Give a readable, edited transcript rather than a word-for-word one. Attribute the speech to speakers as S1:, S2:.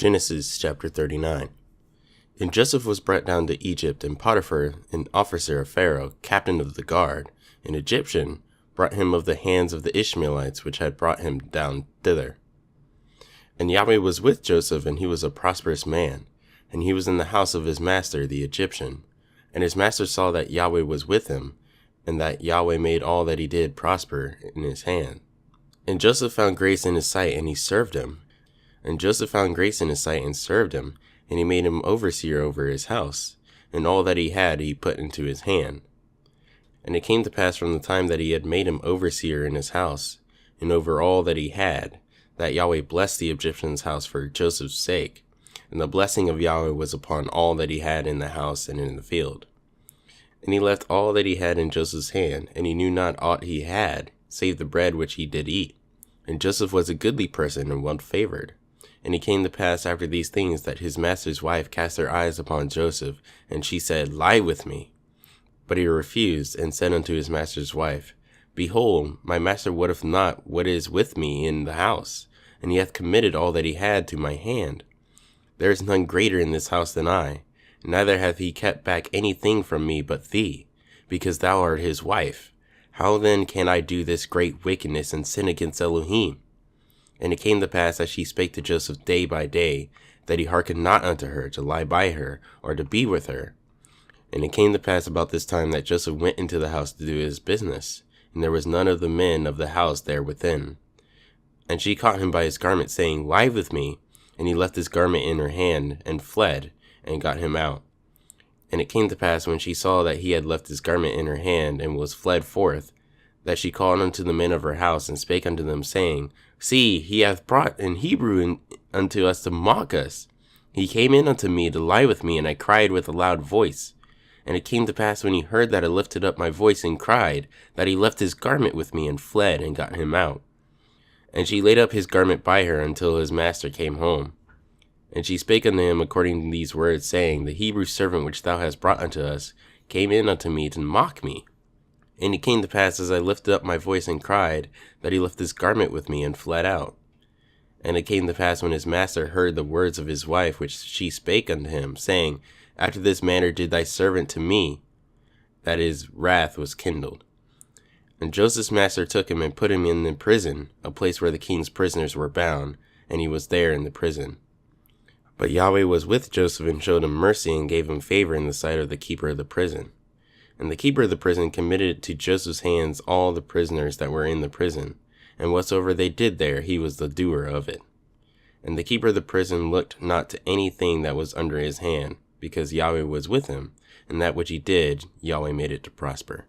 S1: Genesis chapter 39. And Joseph was brought down to Egypt, and Potiphar, an officer of Pharaoh, captain of the guard, an Egyptian, brought him of the hands of the Ishmaelites which had brought him down thither. And Yahweh was with Joseph, and he was a prosperous man, and he was in the house of his master the Egyptian. And his master saw that Yahweh was with him, and that Yahweh made all that he did prosper in his hand. And Joseph found grace in his sight, and he served him. And Joseph found grace in his sight and served him, and he made him overseer over his house, and all that he had he put into his hand. And it came to pass from the time that he had made him overseer in his house, and over all that he had, that Yahweh blessed the Egyptian's house for Joseph's sake, and the blessing of Yahweh was upon all that he had in the house and in the field. And he left all that he had in Joseph's hand, and he knew not aught he had, save the bread which he did eat. And Joseph was a goodly person and well favored. And it came to pass after these things that his master's wife cast her eyes upon Joseph, and she said, Lie with me. But he refused, and said unto his master's wife, Behold, my master wotteth not what is with me in the house, and he hath committed all that he had to my hand. There is none greater in this house than I, neither hath he kept back anything from me but thee, because thou art his wife. How then can I do this great wickedness and sin against Elohim? And it came to pass, as she spake to Joseph day by day, that he hearkened not unto her, to lie by her, or to be with her. And it came to pass about this time that Joseph went into the house to do his business, and there was none of the men of the house there within. And she caught him by his garment, saying, Lie with me. And he left his garment in her hand, and fled, and got him out. And it came to pass, when she saw that he had left his garment in her hand, and was fled forth, that she called unto the men of her house, and spake unto them, saying, See, he hath brought an Hebrew unto us to mock us. He came in unto me to lie with me, and I cried with a loud voice. And it came to pass, when he heard that I lifted up my voice and cried, that he left his garment with me, and fled, and got him out. And she laid up his garment by her until his master came home. And she spake unto him according to these words, saying, The Hebrew servant which thou hast brought unto us came in unto me to mock me. And it came to pass, as I lifted up my voice and cried, that he left his garment with me, and fled out. And it came to pass, when his master heard the words of his wife which she spake unto him, saying, After this manner did thy servant to me, that his wrath was kindled. And Joseph's master took him and put him in the prison, a place where the king's prisoners were bound, and he was there in the prison. But Yahweh was with Joseph, and showed him mercy, and gave him favor in the sight of the keeper of the prison. And the keeper of the prison committed to Joseph's hands all the prisoners that were in the prison, and whatsoever they did there, he was the doer of it. And the keeper of the prison looked not to anything that was under his hand, because Yahweh was with him, and that which he did, Yahweh made it to prosper.